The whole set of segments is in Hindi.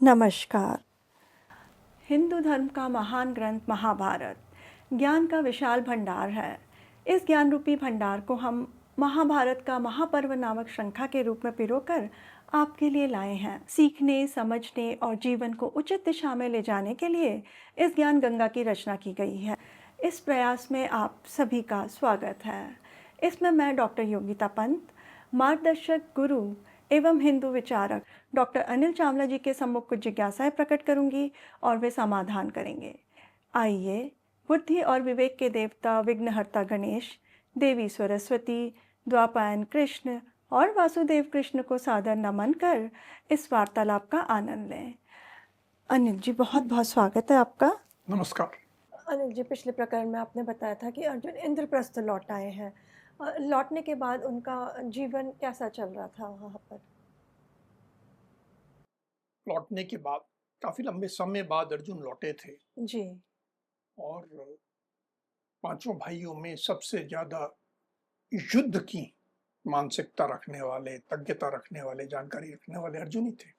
नमस्कार। हिंदू धर्म का महान ग्रंथ महाभारत ज्ञान का विशाल भंडार है। इस ज्ञान रूपी भंडार को हम महाभारत का महापर्व नामक श्रृंखला के रूप में पिरोकर आपके लिए लाए हैं। सीखने, समझने और जीवन को उचित दिशा में ले जाने के लिए इस ज्ञान गंगा की रचना की गई है। इस प्रयास में आप सभी का स्वागत है। इसमें मैं डॉक्टर योगिता पंत, मार्गदर्शक, गुरु एवं हिंदू विचारक डॉक्टर अनिल चावला जी के सम्मुख कुछ जिज्ञासाएं प्रकट करूंगी और वे समाधान करेंगे। आइए बुद्धि और विवेक के देवता विघ्नहर्ता गणेश, देवी सरस्वती, द्वापायन कृष्ण और वासुदेव कृष्ण को सादर नमन कर इस वार्तालाप का आनंद लें। अनिल जी, बहुत बहुत स्वागत है आपका। नमस्कार। अनिल जी, पिछले प्रकरण में आपने बताया था कि अर्जुन इंद्रप्रस्थ लौट आए हैं। लौटने के बाद उनका जीवन कैसा चल रहा था वहाँ पर? लौटने के बाद काफी लंबे समय बाद अर्जुन लौटे थे जी। और पांचों भाइयों में सबसे ज्यादा युद्ध की मानसिकता रखने वाले, तज्ञता रखने वाले, जानकारी रखने वाले अर्जुन ही थे।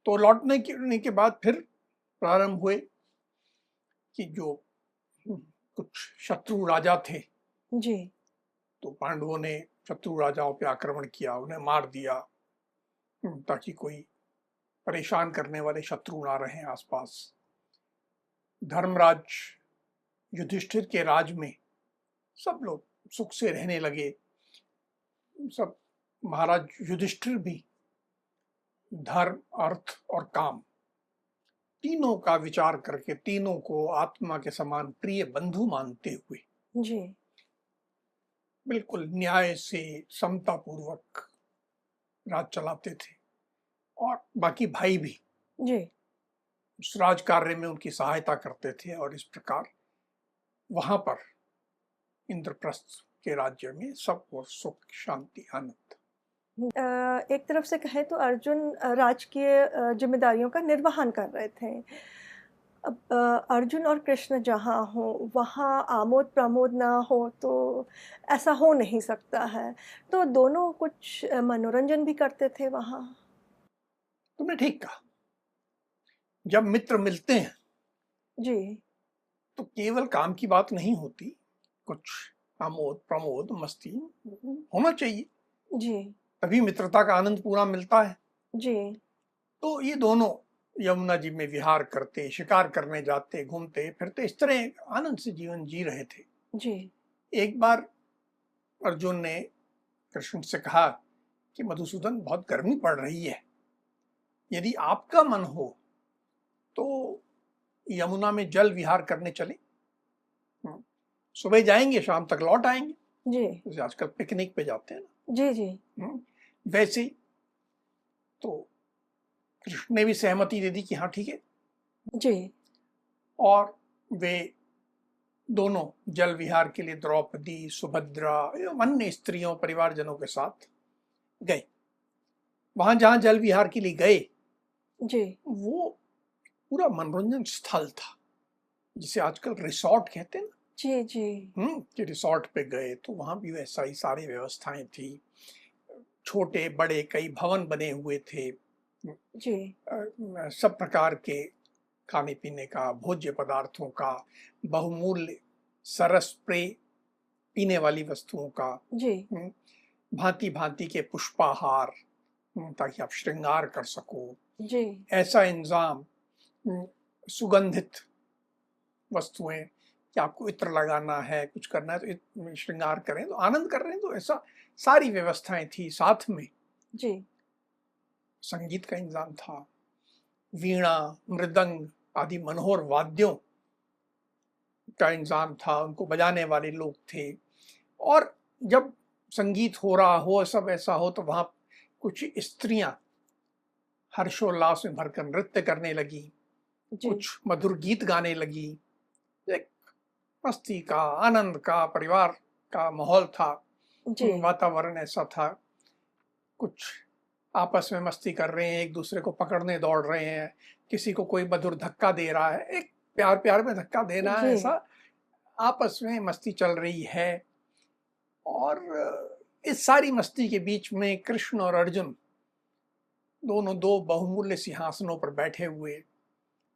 तो लौटने के बाद फिर प्रारंभ हुए कि जो कुछ शत्रु राजा थे, जी। तो पांडवों ने शत्रु राजाओं पे आक्रमण किया, उन्हें मार दिया, ताकि कोई परेशान करने वाले शत्रु ना रहें आसपास। धर्मराज युधिष्ठिर के राज में सब लोग सुख से रहने लगे। सब महाराज युधिष्ठिर भी धर्म, अर्थ और काम तीनों का विचार करके, तीनों को आत्मा के समान प्रिय बंधु मानते हुए जी। बिल्कुल न्याय से, समता पूर्वक राज चलाते थे और बाकी भाई भी जी। उस राज कार्य में उनकी सहायता करते थे। और इस प्रकार वहां पर इंद्रप्रस्थ के राज्य में सब और सुख, शांति, आनंद। एक तरफ से कहें तो अर्जुन राजकीय जिम्मेदारियों का निर्वहन कर रहे थे। अब अर्जुन और कृष्ण जहाँ हो वहाँ आमोद प्रमोद ना हो तो ऐसा हो नहीं सकता है। तो दोनों कुछ मनोरंजन भी करते थे वहाँ। तुमने ठीक कहा। जब मित्र मिलते हैं जी। तो केवल काम की बात नहीं होती, कुछ आमोद प्रमोद, मस्ती होना चाहिए, जी। तभी मित्रता का आनंद पूरा मिलता है। जी। तो ये दोनों यमुना जी में विहार करते, शिकार करने जाते, घूमते फिरते, इस तरह आनंद से जीवन जी रहे थे। जी। एक बार अर्जुन ने कृष्ण से कहा कि मधुसूदन, बहुत गर्मी पड़ रही है, यदि आपका मन हो तो यमुना में जल विहार करने चले। सुबह जाएंगे, शाम तक लौट आएंगे, जी। जैसे आजकल पिकनिक पे जाते हैं ना। जी। जी। वैसे ही तो कृष्ण ने भी सहमति दे दी कि हाँ ठीक है। जी। और वे दोनों जल विहार के लिए द्रौपदी, सुभद्रा एवं अन्य स्त्रियों, परिवारजनों के साथ गए। वहां जहां जल विहार के लिए गए, जी। वो पूरा मनोरंजन स्थल था, जिसे आजकल रिसोर्ट कहते हैं ना। जी। जी। कि रिसोर्ट पे गए तो वहां भी वैसा ही सारी व्यवस्थाएं थी। छोटे बड़े कई भवन बने हुए थे। जी। सब प्रकार के खाने पीने का, भोज्य पदार्थों का, बहुमूल्य सरस पेय, पीने वाली वस्तुओं का, जी। भांति भांति के पुष्पाहार, ताकि आप श्रृंगार कर सको, जी। ऐसा इंतजाम, सुगंधित वस्तुएं कि आपको इत्र लगाना है, कुछ करना है तो श्रृंगार करें, तो आनंद कर रहे हैं, तो ऐसा सारी व्यवस्थाएं थी। साथ में जी। संगीत का इंतजाम था, वीणा, मृदंग आदि मनोहर वाद्यों का इंतजाम था, उनको बजाने वाले लोग थे। और जब संगीत हो रहा हो, सब ऐसा हो, तो वहां कुछ स्त्रियां हर्षोल्लास में भरकर नृत्य करने लगी, कुछ मधुर गीत गाने लगी। एक मस्ती का, आनंद का, परिवार का माहौल था, वातावरण ऐसा था। कुछ आपस में मस्ती कर रहे हैं, एक दूसरे को पकड़ने दौड़ रहे हैं, किसी को कोई मधुर धक्का दे रहा है, एक प्यार प्यार में धक्का देना, ऐसा आपस में मस्ती चल रही है। और इस सारी मस्ती के बीच में कृष्ण और अर्जुन दोनों दो बहुमूल्य सिंहासनों पर बैठे हुए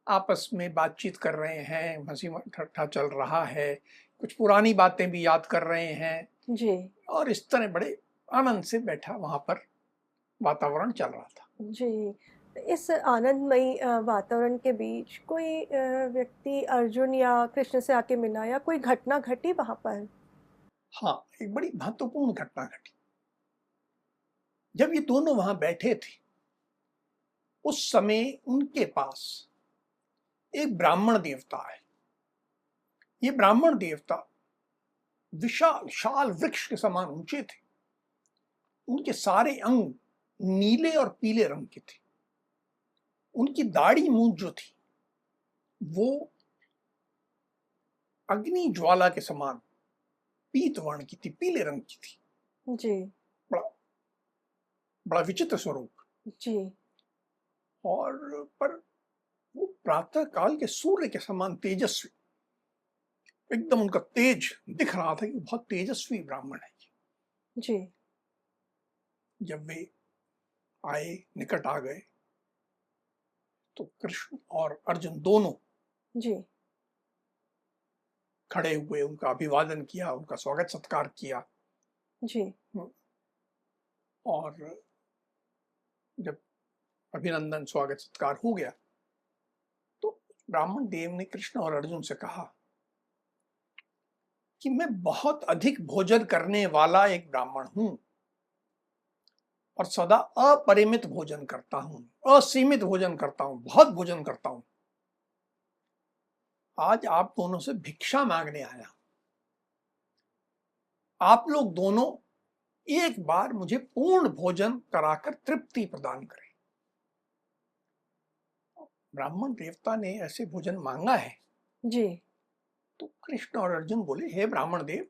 आपस में बातचीत कर रहे हैं, हंसी ठट्ठा चल रहा है, कुछ पुरानी बातें भी याद कर रहे हैं, जी, और इस तरह बड़े आनंद से बैठा वहां पर वातावरण चल रहा था। जी। इस आनंदमयी वातावरण के बीच कोई व्यक्ति अर्जुन या कृष्ण से आके मिला या कोई घटना घटी वहाँ पर? हाँ, एक बड़ी महत्वपूर्ण घटना घटी। जब ये दोनों वहां बैठे थे, उस समय उनके पास एक ब्राह्मण देवता है। ये ब्राह्मण देवता विशाल शाल वृक्ष के समान ऊंचे थे। उनके सारे अंग नीले और पीले रंग के थे। उनकी दाढ़ी मूंछ जो थी वो अग्नि ज्वाला के समान पीत वर्ण की थी, पीले रंग की थी। जी, बड़ा बड़ा विचित्र स्वरूप। जी, और पर वो प्रातः काल के सूर्य के समान तेजस्वी, एकदम उनका तेज दिख रहा था कि बहुत तेजस्वी ब्राह्मण है। जी, जब वे आए, निकट आ गए, तो कृष्ण और अर्जुन दोनों जी, खड़े हुए, उनका अभिवादन किया, उनका स्वागत सत्कार किया। जी, और जब अभिनंदन स्वागत सत्कार हो गया, तो ब्राह्मण देव ने कृष्ण और अर्जुन से कहा कि मैं बहुत अधिक भोजन करने वाला एक ब्राह्मण हूं और सदा अपरिमित भोजन करता हूं, असीमित भोजन करता हूं, बहुत भोजन करता हूं। आज आप दोनों से भिक्षा मांगने आया। आप लोग दोनों एक बार मुझे पूर्ण भोजन कराकर तृप्ति प्रदान करें। ब्राह्मण देवता ने ऐसे भोजन मांगा है। जी, तो कृष्ण और अर्जुन बोले, हे ब्राह्मण देव,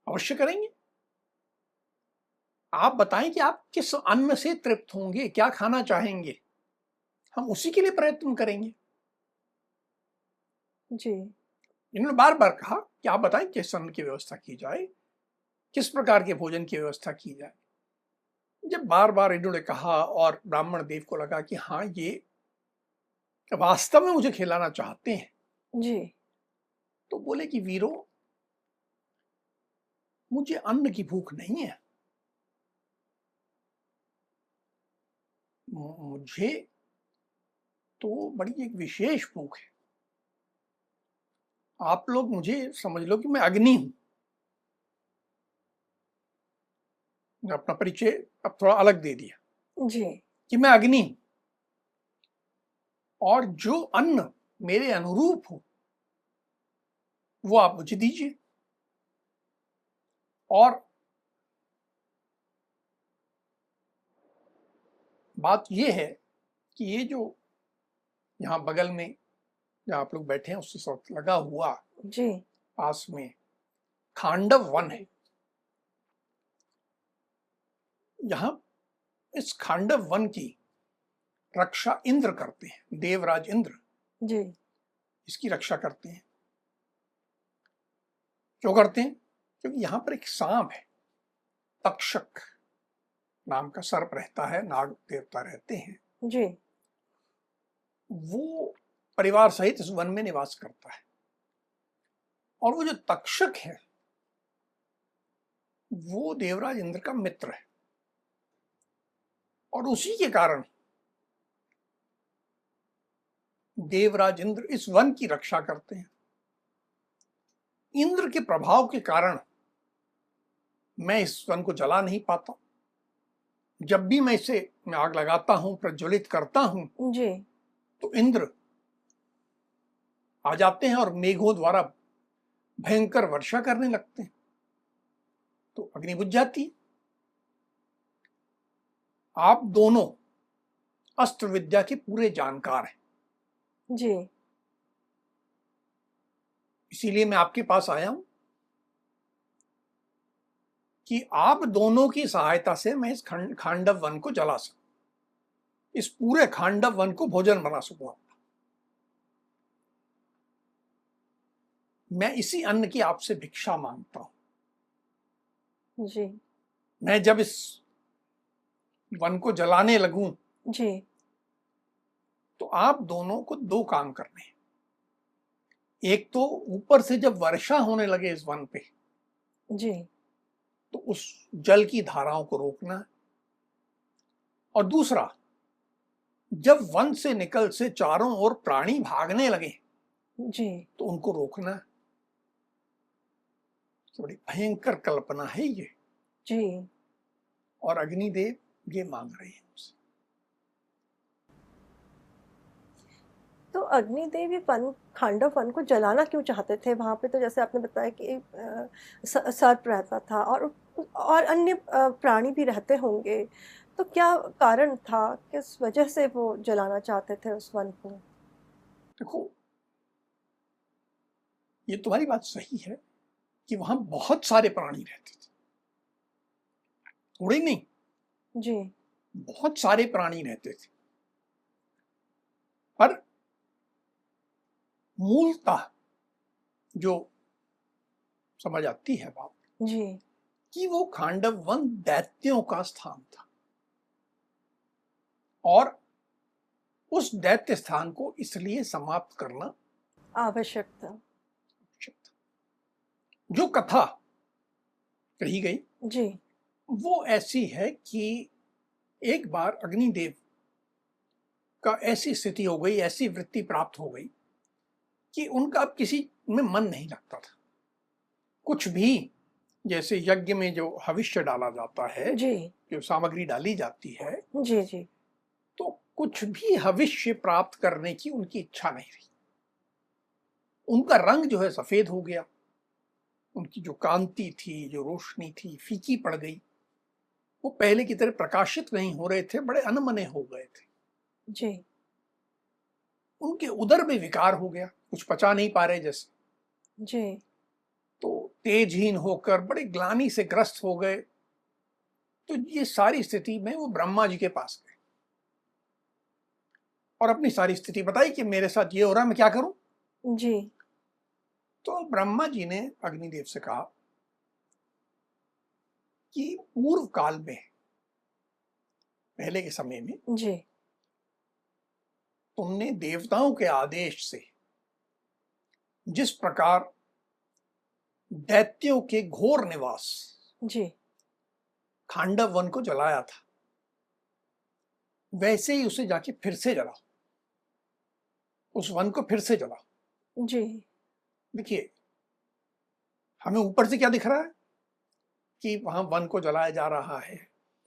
अवश्य करेंगे। आप बताएं कि आप किस अन्न से तृप्त होंगे, क्या खाना चाहेंगे, हम उसी के लिए प्रयत्न करेंगे। जी, इन्होंने बार बार कहा कि आप बताएं किस अन्न की व्यवस्था की जाए, किस प्रकार के भोजन की व्यवस्था की जाए। जब बार बार इन्होंने कहा और ब्राह्मण देव को लगा कि हाँ, ये वास्तव में मुझे खिलाना चाहते हैं, जी, तो बोले कि वीरों, मुझे अन्न की भूख नहीं है, मुझे तो बड़ी एक विशेष भूख है। आप लोग मुझे समझ लो कि मैं अग्नि हूं। अपना परिचय अब थोड़ा अलग दे दिया जी, कि मैं अग्नि हूं, और जो अन्न मेरे अनुरूप हो वो आप मुझे दीजिए। और बात यह है कि ये जो यहाँ बगल में जहाँ आप लोग बैठे हैं उससे साथ लगा हुआ जी, पास में खांडव वन है। यहाँ इस खांडव वन की रक्षा इंद्र करते हैं, देवराज इंद्र जी, इसकी रक्षा करते हैं। क्यों करते हैं? क्योंकि यहाँ पर एक सांप है, तक्षक नाम का सर्प रहता है, नाग देवता रहते हैं। जी, वो परिवार सहित इस वन में निवास करता है। और वो जो तक्षक है वो देवराज इंद्र का मित्र है, और उसी के कारण देवराज इंद्र इस वन की रक्षा करते हैं। इंद्र के प्रभाव के कारण मैं इस वन को जला नहीं पाता। जब भी मैं इसे आग लगाता हूं, प्रज्वलित करता हूं, जी, तो इंद्र आ जाते हैं और मेघों द्वारा भयंकर वर्षा करने लगते हैं, तो अग्नि बुझ जाती है। आप दोनों अस्त्र विद्या के पूरे जानकार हैं, जी, इसीलिए मैं आपके पास आया हूं कि आप दोनों की सहायता से मैं इस खांडव वन को जला सकूं, इस पूरे खांडव वन को भोजन बना सकूं। मैं इसी अन्न की आपसे भिक्षा मांगता हूं। जी, मैं जब इस वन को जलाने लगूं, जी तो आप दोनों को दो काम करने हैं। एक तो ऊपर से जब वर्षा होने लगे इस वन पे, जी तो उस जल की धाराओं को रोकना है। और दूसरा, जब वन से निकल से चारों ओर प्राणी भागने लगे जी तो उनको रोकना है। तो बड़ी भयंकर कल्पना है ये, जी। और अग्निदेव ये मांग रहे हैं हमसे। तो अग्निदेव ये वन, खांडव वन को जलाना क्यों चाहते थे? वहाँ पे तो जैसे आपने बताया कि सर्प रहता था और अन्य प्राणी भी रहते होंगे, तो क्या कारण था, किस वजह से वो जलाना चाहते थे उस वन को? देखो, ये तुम्हारी बात सही है कि वहां बहुत सारे प्राणी रहते थे, थोड़े नहीं, जी बहुत सारे प्राणी रहते थे। पर मूलतः जो समझ आती है बात जी कि वो खांडव वन दैत्यों का स्थान था, और उस दैत्य स्थान को इसलिए समाप्त करना आवश्यक था। आवश्यक था। जो कथा कही गई जी वो ऐसी है कि एक बार अग्निदेव का ऐसी स्थिति हो गई, ऐसी वृत्ति प्राप्त हो गई कि उनका अब किसी में मन नहीं लगता था। कुछ भी, जैसे यज्ञ में जो हविष्य डाला जाता है, जी जो सामग्री डाली जाती है, जी जी तो कुछ भी हविष्य प्राप्त करने की उनकी इच्छा नहीं रही। उनका रंग जो है सफेद हो गया, उनकी जो कांति थी, जो रोशनी थी, फीकी पड़ गई। वो पहले की तरह प्रकाशित नहीं हो रहे थे, बड़े अनमने हो गए थे। जी उनके उदर में विकार हो गया, कुछ पचा नहीं पा रहे जैसे। जी तो तेजहीन होकर बड़े ग्लानि से ग्रस्त हो गए। तो ये सारी स्थिति में वो ब्रह्मा जी के पास गए और अपनी सारी स्थिति बताई कि मेरे साथ ये हो रहा है, मैं क्या करूं। जी तो ब्रह्मा जी ने अग्निदेव से कहा कि पूर्व काल में, पहले के समय में, जी तुमने देवताओं के आदेश से जिस प्रकार दैत्यों के घोर निवास जी खांडव वन को जलाया था, वैसे ही उसे जाके फिर से जलाओ, उस वन को फिर से जलाओ। जी देखिए, हमें ऊपर से क्या दिख रहा है कि वहां वन को जलाया जा रहा है,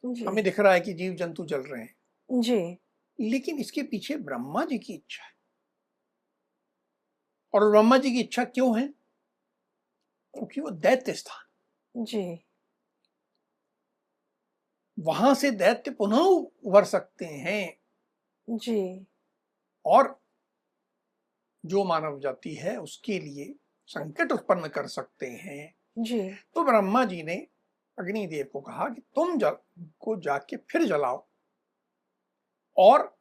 जी हमें दिख रहा है कि जीव जंतु जल रहे हैं, जी लेकिन इसके पीछे ब्रह्मा जी की इच्छा है। और ब्रह्मा जी की इच्छा क्यों है? क्योंकि वो दैत्य स्थान, जी वहां से दैत्य पुनः उभर सकते हैं, जी और जो मानव जाति है उसके लिए संकट उत्पन्न कर सकते हैं। जी तो ब्रह्मा जी ने अग्निदेव को कहा कि तुम जल को जाके फिर जलाओ, और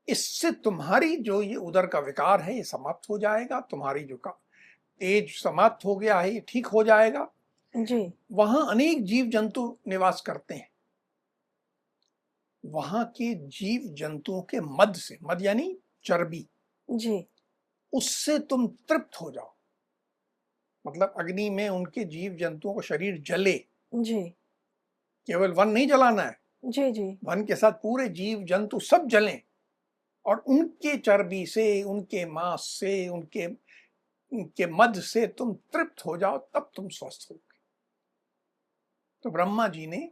इससे तुम्हारी जो ये उदर का विकार है ये समाप्त हो जाएगा, तुम्हारी जो का तेज समाप्त हो गया है ये ठीक हो जाएगा। जी वहां अनेक जीव जंतु निवास करते हैं, वहां के जीव जंतुओं के मद से, मद यानी चर्बी, जी उससे तुम तृप्त हो जाओ। मतलब अग्नि में उनके जीव जंतुओं का शरीर जले, जी केवल वन नहीं जलाना है, जी जी वन के साथ पूरे जीव जंतु सब जलें, और उनके चर्बी से, उनके मांस से, उनके मद से तुम तृप्त हो जाओ, तब तुम स्वस्थ होगे। तो ब्रह्मा जी ने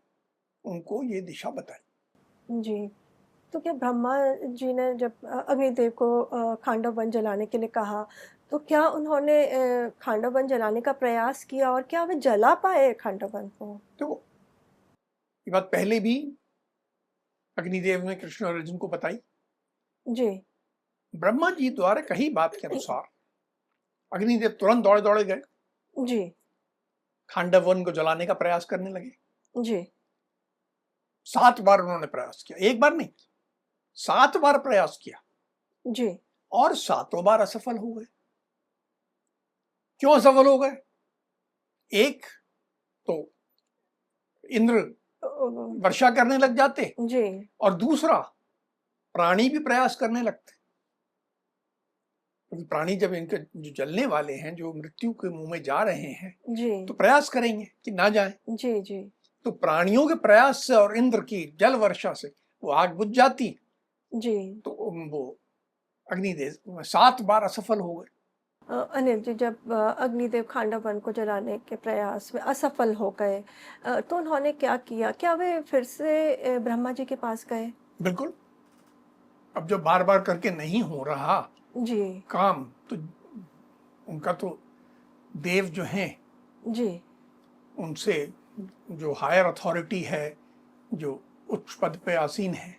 उनको ये दिशा बताई। जी। तो क्या ब्रह्मा जी ने जब अग्निदेव को खांडव वन जलाने के लिए कहा, तो क्या उन्होंने खांडव वन जलाने का प्रयास किया और क्या वे जला पाए खांडव वन को? तो ये बात पहले भी अग्निदेव ने कृष्ण और अर्जुन को बताई। जी ब्रह्मा जी द्वारा कही बात के अनुसार अग्निदेव तुरंत दौड़े दौड़े गए, जी खांडव वन को जलाने का प्रयास करने लगे। जी 7 बार उन्होंने प्रयास किया, एक बार नहीं, 7 बार प्रयास किया, जी और 7 बार असफल हो गए। क्यों असफल हो गए? एक तो इंद्र वर्षा करने लग जाते, जी और दूसरा प्राणी भी प्रयास करने लगते। क्योंकि प्राणी जब इनके जो जलने वाले हैं, जो मृत्यु के मुंह में जा रहे हैं, जी तो प्रयास करेंगे कि ना जाएं। जी जी तो प्राणियों के प्रयास से और इंद्र की जल वर्षा से वो आग बुझ जाती। जी। तो वो अग्निदेव 7 बार असफल हो गए। अनिल जी, जब अग्निदेव खांडव वन को जलाने के प्रयास में असफल हो गए, तो उन्होंने क्या किया? क्या वे फिर से ब्रह्मा जी के पास गए? बिल्कुल। अब जब बार बार करके नहीं हो रहा जी काम, तो उनका तो देव जो हैं, जी उनसे जो हायर अथॉरिटी है, जो उच्च पद पे आसीन है,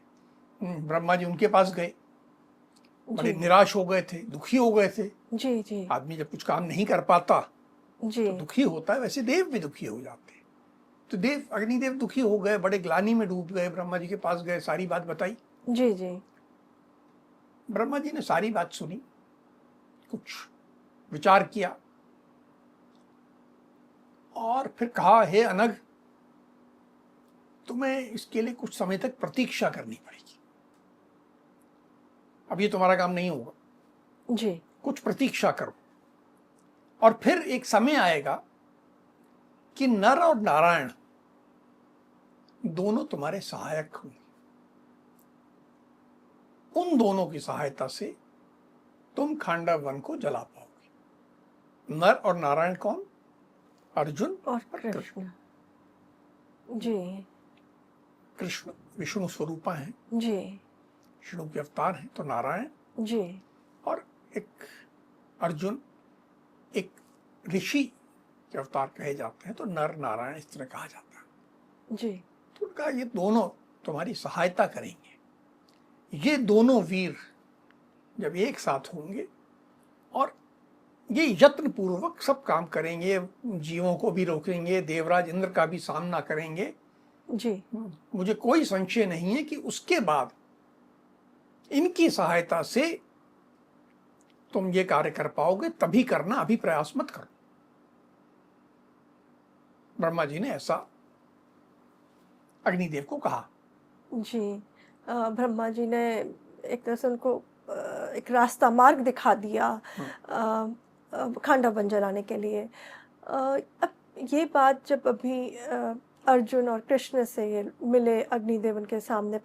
ब्रह्मा जी उनके पास गए। बड़े जी निराश हो गए थे, दुखी हो गए थे। जी जी आदमी जब कुछ काम नहीं कर पाता जी तो दुखी होता है, वैसे देव भी दुखी हो जाते हैं। तो देव, अग्निदेव दुखी हो गए, बड़े ग्लानि में डूब गए, ब्रह्मा जी के पास गए, सारी बात बताई। जी जी ब्रह्मा जी ने सारी बात सुनी, कुछ विचार किया, और फिर कहा, हे अनग, तुम्हें इसके लिए कुछ समय तक प्रतीक्षा करनी पड़ेगी। अब ये तुम्हारा काम नहीं होगा, जी कुछ प्रतीक्षा करो, और फिर एक समय आएगा कि नर और नारायण दोनों तुम्हारे सहायक होंगे। उन दोनों की सहायता से तुम खांडव वन को जला पाओगे। नर और नारायण कौन? अर्जुन और और कृष्ण। कृष्ण। जी कृष्ण विष्णु स्वरूपा हैं, जी विष्णु के अवतार हैं, तो नारायण, जी और एक अर्जुन एक ऋषि के अवतार कहे जाते हैं, तो नर नारायण इस तरह कहा जाता है। जी तो उनका ये दोनों तुम्हारी सहायता करेंगे। ये दोनों वीर जब एक साथ होंगे और ये यत्न पूर्वक सब काम करेंगे, जीवों को भी रोकेंगे, देवराज इंद्र का भी सामना करेंगे, जी मुझे कोई संशय नहीं है कि उसके बाद इनकी सहायता से तुम ये कार्य कर पाओगे। तभी करना, अभी प्रयास मत करो। ब्रह्मा जी ने ऐसा अग्निदेव को कहा। जी। ब्रह्मा जी ने एक तरह से उनको एक रास्ता मार्ग दिखा दिया खांडव वन जलाने के लिए। अब ये बात जब अभी अर्जुन और कृष्ण से ये मिले, अग्निदेव उनके सामने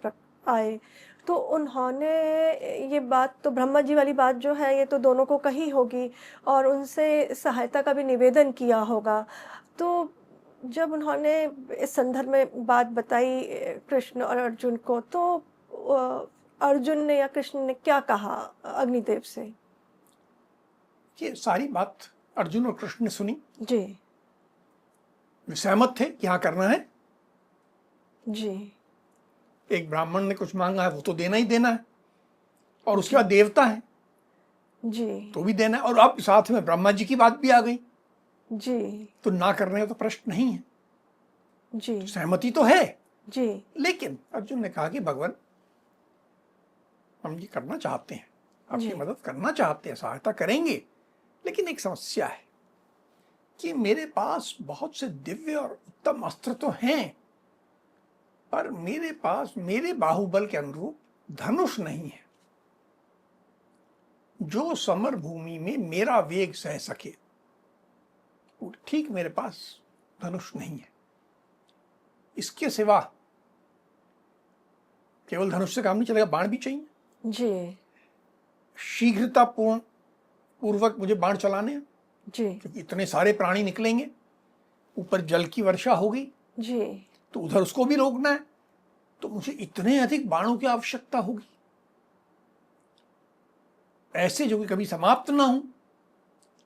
आए, तो उन्होंने ये बात, तो ब्रह्मा जी वाली बात जो है ये तो दोनों को कही होगी और उनसे सहायता का भी निवेदन किया होगा। तो जब उन्होंने इस संदर्भ में बात बताई कृष्ण और अर्जुन को, तो अर्जुन ने या कृष्ण ने क्या कहा अग्निदेव से? ये सारी बात अर्जुन और कृष्ण ने सुनी, जी वे सहमत थे कि हाँ करना है। जी एक ब्राह्मण ने कुछ मांगा है, वो तो देना ही देना है, और उसके बाद देवता है जी तो भी देना है, और अब साथ में ब्रह्मा जी की बात भी आ गई, जी तो ना करने का तो प्रश्न नहीं है। जी तो सहमति तो है। जी लेकिन अर्जुन ने कहा कि भगवान, हम ये करना चाहते हैं, आपकी जी मदद करना चाहते हैं, सहायता करेंगे, लेकिन एक समस्या है कि मेरे पास बहुत से दिव्य और उत्तम अस्त्र तो हैं, पर मेरे पास मेरे बाहुबल के अनुरूप धनुष नहीं है जो समर भूमि में मेरा वेग सह सके। ठीक, मेरे पास धनुष नहीं है। इसके सिवा केवल धनुष से काम नहीं चलेगा, बाण भी चाहिए। जी शीघ्रता पूर्वक मुझे बाण चलाने हैं, जी क्योंकि इतने सारे प्राणी निकलेंगे, ऊपर जल की वर्षा होगी, जी तो उधर उसको भी रोकना है, तो मुझे इतने अधिक बाणों की आवश्यकता होगी, ऐसे जो कि कभी समाप्त ना हो।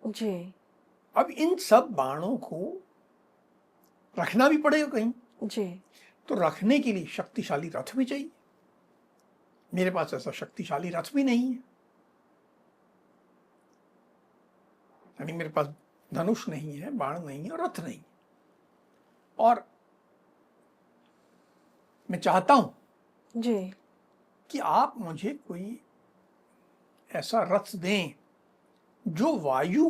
जी अब इन सब बाणों को रखना भी पड़ेगा कहीं, जी तो रखने के लिए शक्तिशाली रथ भी चाहिए। मेरे पास ऐसा शक्तिशाली रथ भी नहीं है, यानी मेरे पास धनुष नहीं है, बाण नहीं है और रथ नहीं है। और मैं चाहता हूं जी कि आप मुझे कोई ऐसा रथ दें जो वायु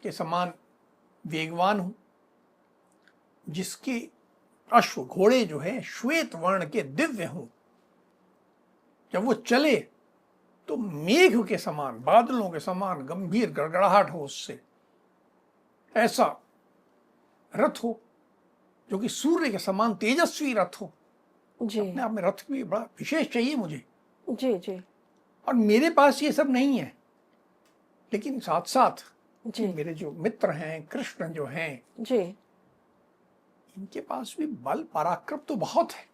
के समान वेगवान हो, जिसके अश्व घोड़े जो है श्वेत वर्ण के दिव्य हों, जब वो चले तो मेघ के समान, बादलों के समान गंभीर गड़गड़ाहट हो उससे, ऐसा रथ हो जो कि सूर्य के समान तेजस्वी रथ हो। जी अपने आप में रथ भी बड़ा विशेष चाहिए मुझे, जी जी और मेरे पास ये सब नहीं है। लेकिन साथ साथ जी मेरे जो मित्र हैं, कृष्ण जो हैं, जी इनके पास भी बल पराक्रम तो बहुत है,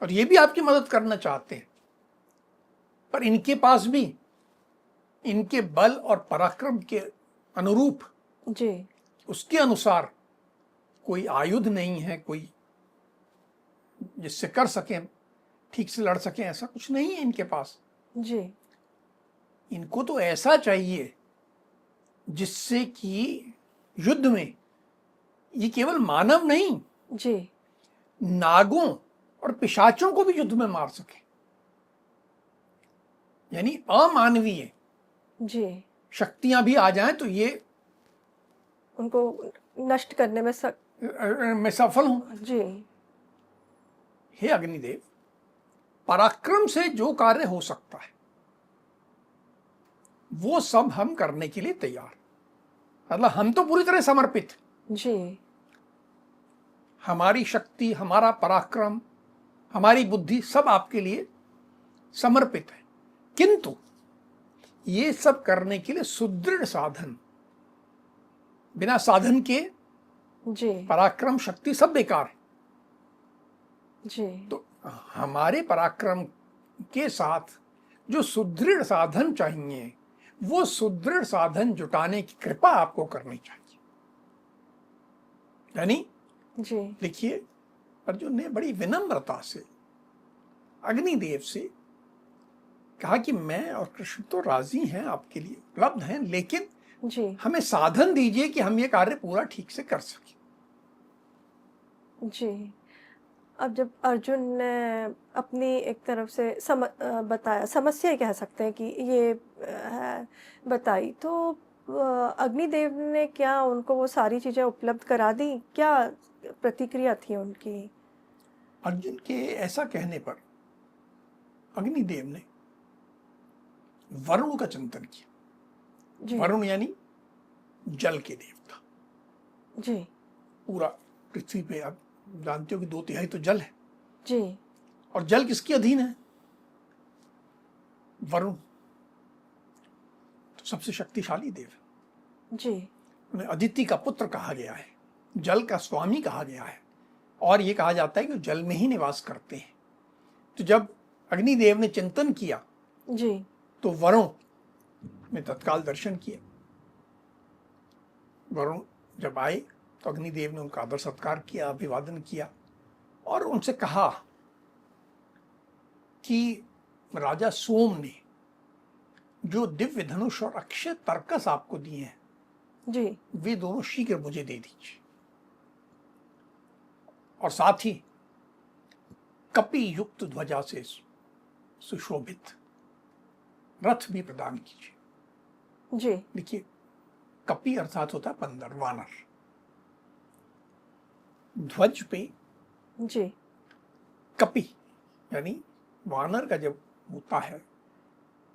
और ये भी आपकी मदद करना चाहते हैं, पर इनके पास भी इनके बल और पराक्रम के अनुरूप, जी उसके अनुसार कोई आयुध नहीं है, कोई जिससे कर सकें, ठीक से लड़ सकें, ऐसा कुछ नहीं है इनके पास। जी इनको तो ऐसा चाहिए जिससे कि युद्ध में ये केवल मानव नहीं, जी नागों और पिशाचों को भी युद्ध में मार सके, यानी अमानवीय जी शक्तियां भी आ जाएं तो ये उनको नष्ट करने में मैं सफल हूं। जी हे अग्निदेव, पराक्रम से जो कार्य हो सकता है वो सब हम करने के लिए तैयार, मतलब हम तो पूरी तरह समर्पित। जी हमारी शक्ति, हमारा पराक्रम, हमारी बुद्धि सब आपके लिए समर्पित है, किंतु ये सब करने के लिए सुदृढ़ साधन, बिना साधन के जी पराक्रम शक्ति सब बेकार है। जी तो हमारे पराक्रम के साथ जो सुदृढ़ साधन चाहिए, वो सुदृढ़ साधन जुटाने की कृपा आपको करनी चाहिए। यानी जी देखिए, अर्जुन ने बड़ी विनम्रता से अग्निदेव से कहा कि मैं और कृष्ण तो राजी हैं, आपके लिए उपलब्ध हैं, लेकिन जी हमें साधन दीजिए कि हम ये कार्य पूरा ठीक से कर सकें। जी अब जब अर्जुन ने अपनी एक तरफ से बताया, समस्या कह सकते हैं कि ये बताई, तो अग्निदेव ने क्या उनको वो सारी चीज़ें उपलब्ध करा दी? क्या प्रतिक्रिया थी उनकी? अर्जुन के ऐसा कहने पर अग्निदेव ने वरुण का चिंतन किया। जी वरुण यानी जल के देवता। जी पूरा पृथ्वी पे आप जानते हो कि 2/3 तो जल है, जी और जल किसके अधीन है? वरुण। तो सबसे शक्तिशाली देव है। जी उन्हें अदिति का पुत्र कहा गया है, जल का स्वामी कहा गया है, और ये कहा जाता है कि वो जल में ही निवास करते हैं। तो जब अग्निदेव ने चिंतन किया जी तो वरुण ने तत्काल दर्शन किए। वरुण जब आए तो अग्निदेव ने उनका आदर सत्कार किया, अभिवादन किया, और उनसे कहा कि राजा सोम ने जो दिव्य धनुष और अक्षय तर्कस आपको दिए हैं, जी वे दोनों शीघ्र मुझे दे दीजिए, और साथ ही कपि युक्त ध्वजा से सुशोभित रथ भी प्रदान कीजिए। जी देखिए, कपि अर्थात होता है बंदर, वानर। ध्वज पे जी कपि यानी वानर का जब होता है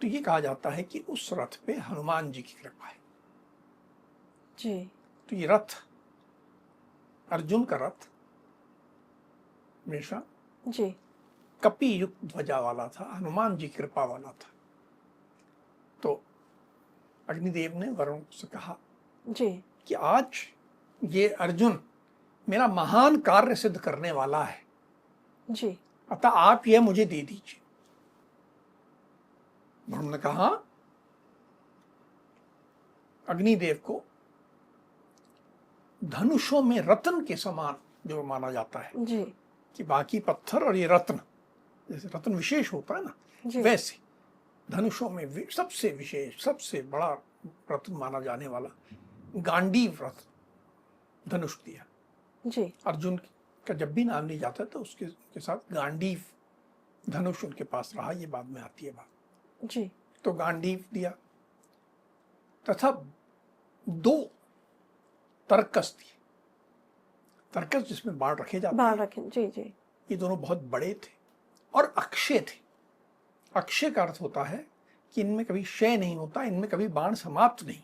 तो ये कहा जाता है कि उस रथ पे हनुमान जी की कृपा है। जी तो ये रथ, अर्जुन का रथ हमेशा जी कपि युक्त ध्वजा वाला था, हनुमान जी की कृपा वाला था। तो अग्निदेव ने वरुण से कहा जी कि आज ये अर्जुन मेरा महान कार्य सिद्ध करने वाला है, जी अतः आप यह मुझे दे दीजिए। वरुण ने कहा, अग्निदेव को धनुषों में रत्न के समान जो माना जाता है, जी कि बाकी पत्थर और ये रत्न, जैसे रत्न विशेष होता है ना, जी वैसे धनुषों में सबसे विशेष, सबसे बड़ा रत्न माना जाने वाला गांडीव रत्न धनुष दिया। जी अर्जुन का जब भी नाम लिया जाता है तो उसके साथ गांडीव धनुष उनके पास रहा, ये बाद में आती है बात। जी तो गांडीव दिया तथा 2 तर्कस दिए। तर्कस जिसमें बाण रखे जाते बाण हैं, रखें, जी जी। ये दोनों बहुत बड़े थे और अक्षय थे। अक्षय का अर्थ होता है कि इनमें कभी क्षय नहीं होता, इनमें कभी बाण समाप्त नहीं,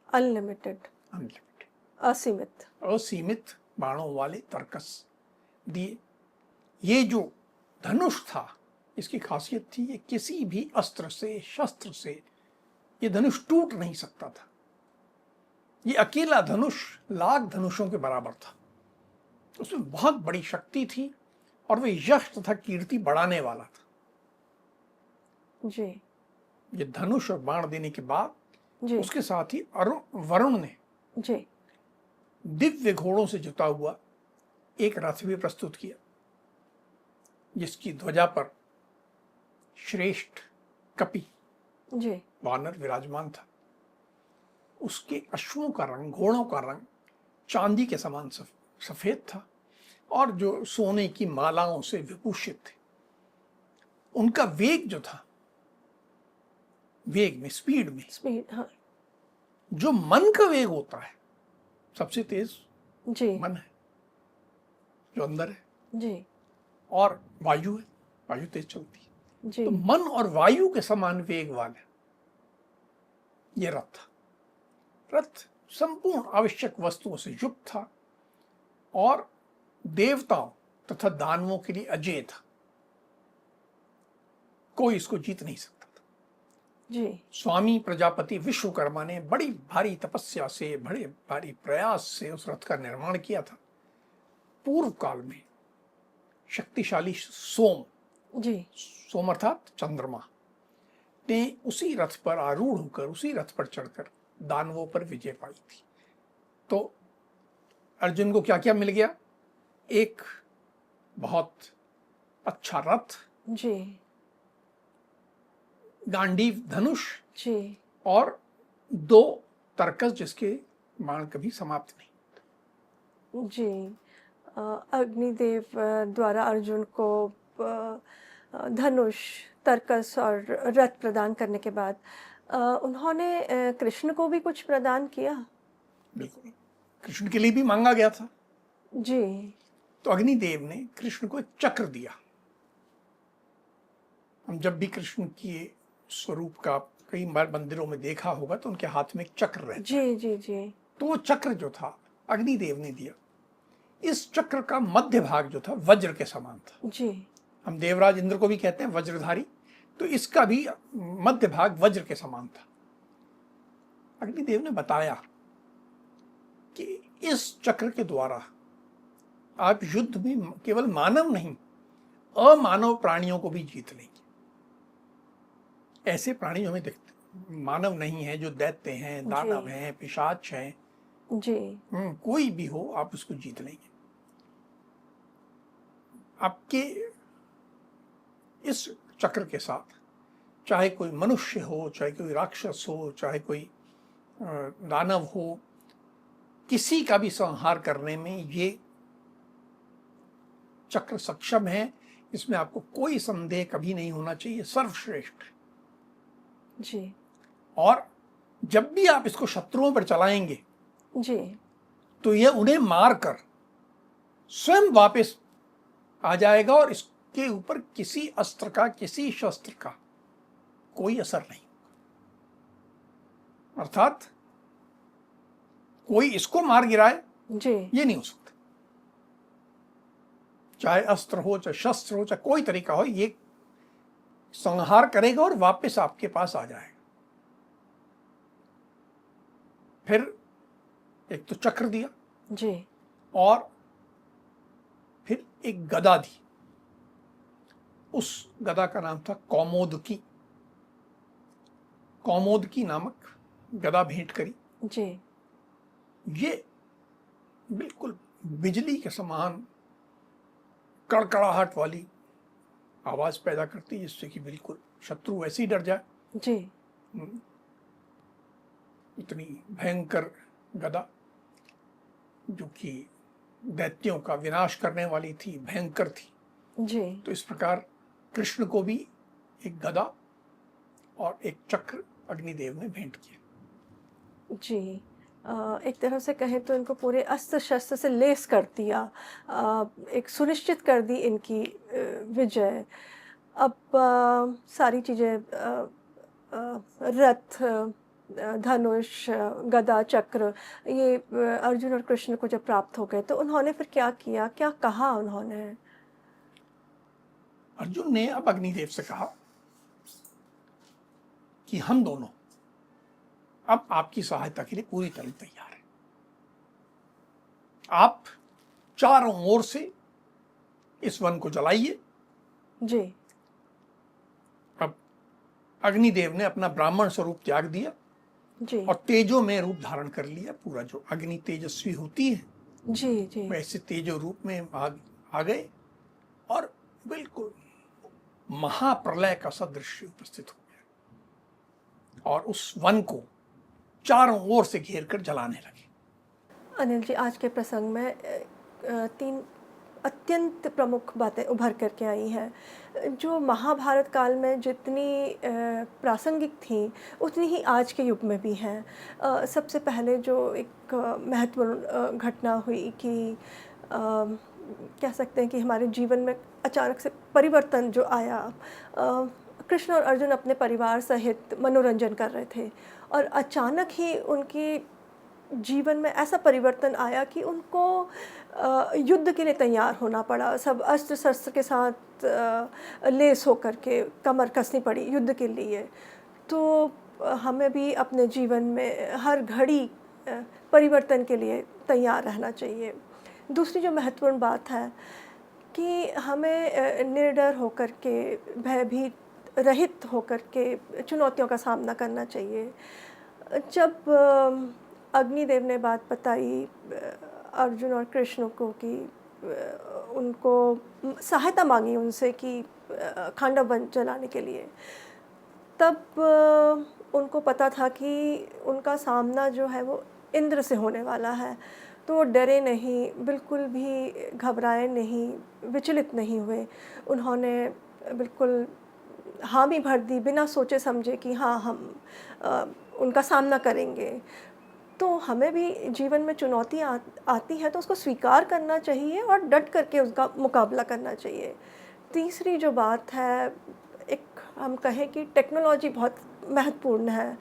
अनलिमिटेड, अनलिमिटेड, असीमित। असीमित बाणों वाले तर्कस दिए। ये जो धनुष था, इसकी खासियत थी ये किसी भी अस्त्र से, शस्त्र से ये धनुष टूट नहीं सकता था। ये अकेला धनुष लाख धनुषों के बराबर था। उसमें बहुत बड़ी शक्ति थी और वह यश तथा कीर्ति बढ़ाने वाला था। जी ये धनुष और बाण देने के बाद जी उसके साथ ही वरुण ने जी दिव्य घोड़ों से जुता हुआ एक रथ भी प्रस्तुत किया, जिसकी ध्वजा पर श्रेष्ठ कपि जी वानर विराजमान था। उसके अश्वों का रंग, घोड़ों का रंग चांदी के समान सफेद था और जो सोने की मालाओं से विभूषित थे। उनका वेग जो था, वेग में, स्पीड में, हाँ जो मन का वेग होता है, सबसे तेज जी मन है जो अंदर है, जी और वायु है, वायु तेज चलती है। जी तो मन और वायु के समान वेग वाला ये रथ था। रथ संपूर्ण आवश्यक वस्तुओं से युक्त था और देवताओं तथा दानवों के लिए अजेय था। कोई इसको जीत नहीं सकता था। जी स्वामी प्रजापति विश्वकर्मा ने बड़ी भारी तपस्या से, बड़े भारी प्रयास से उस रथ का निर्माण किया था। पूर्व काल में शक्तिशाली सोम, जी सोम अर्थात चंद्रमा, ने उसी रथ पर आरूढ़ होकर, उसी रथ पर चढ़कर दानवों पर विजय पाई थी। तो अर्जुन को क्या क्या मिल गया? एक बहुत अच्छा रथ, जी गांडीव धनुष जी और 2 तर्कस जिसके बाण कभी समाप्त नहीं। जी अग्निदेव द्वारा अर्जुन को धनुष, तर्कस और रथ प्रदान करने के बाद उन्होंने कृष्ण को भी कुछ प्रदान किया। बिल्कुल, कृष्ण के लिए भी मांगा गया था। जी तो अग्निदेव ने कृष्ण को एक चक्र दिया। हम जब भी कृष्ण के स्वरूप का कई बार मंदिरों में देखा होगा तो उनके हाथ में एक चक्र रहता है। जी जी जी तो वो चक्र जो था अग्निदेव ने दिया। इस चक्र का मध्य भाग जो था वज्र के समान था। जी हम देवराज इंद्र को भी कहते हैं वज्रधारी, तो इसका भी मध्य भाग वज्र के समान था। अग्निदेव ने बताया कि इस चक्र के द्वारा आप युद्ध में केवल मानव नहीं, अमानव प्राणियों को भी जीत लेंगे। ऐसे प्राणी हमें दिखते, मानव नहीं है, जो दैत्य हैं, दानव हैं, पिशाच हैं, जी कोई भी हो, आप उसको जीत लेंगे। आपके इस चक्र के साथ चाहे कोई मनुष्य हो, चाहे कोई राक्षस हो, चाहे कोई दानव हो, किसी का भी संहार करने में ये चक्र सक्षम है। इसमें आपको कोई संदेह कभी नहीं होना चाहिए, सर्वश्रेष्ठ। जी और जब भी आप इसको शत्रुओं पर चलाएंगे जी तो यह उन्हें मारकर स्वयं वापस आ जाएगा और इसके ऊपर किसी अस्त्र का, किसी शस्त्र का कोई असर नहीं। अर्थात कोई इसको मार गिराए, जी ये नहीं हो सकता। चाहे अस्त्र हो, चाहे शस्त्र हो, चाहे कोई तरीका हो, ये संहार करेगा और वापस आपके पास आ जाएगा। फिर एक तो चक्र दिया जी और फिर एक गदा दी। उस गदा का नाम था कौमोदकी। कौमोदकी नामक गदा भेंट करी। जी ये बिल्कुल बिजली के समान कड़कड़ाहट वाली आवाज पैदा करती है, जिससे कि बिल्कुल शत्रु वैसे ही डर जाए। जी इतनी भयंकर गदा, जो कि दैत्यों का विनाश करने वाली थी, भयंकर थी। जी तो इस प्रकार कृष्ण को भी एक गदा और एक चक्र अग्निदेव ने भेंट किया। जी एक तरह से कहें तो इनको पूरे अस्त्र शस्त्र से लैस कर दिया, एक सुनिश्चित कर दी इनकी विजय। अब सारी चीज़ें रथ, धनुष, गदा, चक्र, ये अर्जुन और कृष्ण को जब प्राप्त हो गए तो उन्होंने फिर क्या किया, क्या कहा उन्होंने? अर्जुन ने अब अग्निदेव से कहा कि हम दोनों अब आपकी सहायता के लिए पूरी तरह तैयार हैं। आप चारों ओर से इस वन को जलाइए। जी। अब अग्निदेव ने अपना ब्राह्मण स्वरूप त्याग दिया जी। और तेजो में रूप धारण कर लिया। पूरा जो अग्नि तेजस्वी होती है जी। जी। वैसे तेजो रूप में आ गए और बिल्कुल महाप्रलय का सा दृश्य उपस्थित हो गया और उस वन को चारों ओर से घेर कर जलाने लगे। अनिल जी, आज के प्रसंग में तीन अत्यंत प्रमुख बातें उभर करके आई हैं जो महाभारत काल में जितनी प्रासंगिक थी उतनी ही आज के युग में भी हैं। सबसे पहले जो एक महत्वपूर्ण घटना हुई कि कह सकते हैं कि हमारे जीवन में अचानक से परिवर्तन जो आया। कृष्ण और अर्जुन अपने परिवार सहित मनोरंजन कर रहे थे और अचानक ही उनके जीवन में ऐसा परिवर्तन आया कि उनको युद्ध के लिए तैयार होना पड़ा। सब अस्त्र शस्त्र के साथ लैस होकर के कमर कसनी पड़ी युद्ध के लिए। तो हमें भी अपने जीवन में हर घड़ी परिवर्तन के लिए तैयार रहना चाहिए। दूसरी जो महत्वपूर्ण बात है कि हमें निडर होकर के, भयभीत रहित होकर के चुनौतियों का सामना करना चाहिए। जब अग्निदेव ने बात बताई अर्जुन और कृष्ण को कि उनको सहायता मांगी उनसे कि खांडव वन जलाने के लिए, तब उनको पता था कि उनका सामना जो है वो इंद्र से होने वाला है। तो वो डरे नहीं, बिल्कुल भी घबराए नहीं, विचलित नहीं हुए। उन्होंने बिल्कुल हामी भर दी बिना सोचे समझे कि हाँ, हम उनका सामना करेंगे। तो हमें भी जीवन में चुनौती आती है तो उसको स्वीकार करना चाहिए और डट करके उसका मुकाबला करना चाहिए। तीसरी जो बात है, एक हम कहें कि टेक्नोलॉजी बहुत महत्वपूर्ण है।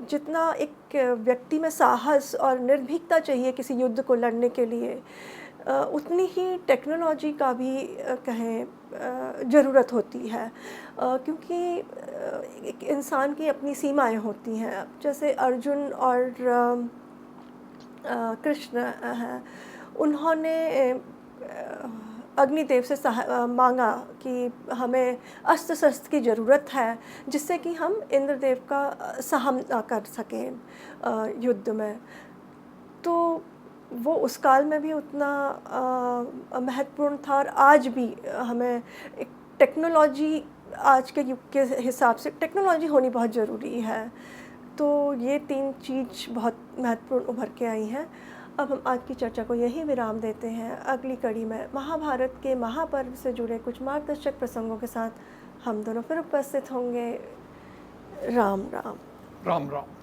जितना एक व्यक्ति में साहस और निर्भीकता चाहिए किसी युद्ध को लड़ने के लिए, उतनी ही टेक्नोलॉजी का भी कहें ज़रूरत होती है। क्योंकि एक इंसान की अपनी सीमाएं होती हैं। जैसे अर्जुन और कृष्ण हैं, उन्होंने अग्निदेव से मांगा कि हमें अस्त्र शस्त्र की ज़रूरत है जिससे कि हम इंद्रदेव का सामना कर सकें युद्ध में। तो वो उस काल में भी उतना महत्वपूर्ण था और आज भी हमें एक टेक्नोलॉजी, आज के युग के हिसाब से टेक्नोलॉजी होनी बहुत ज़रूरी है। तो ये तीन चीज़ बहुत महत्वपूर्ण उभर के आई हैं। अब हम आज की चर्चा को यहीं विराम देते हैं। अगली कड़ी में महाभारत के महापर्व से जुड़े कुछ मार्गदर्शक प्रसंगों के साथ हम दोनों फिर उपस्थित होंगे। राम राम। राम राम।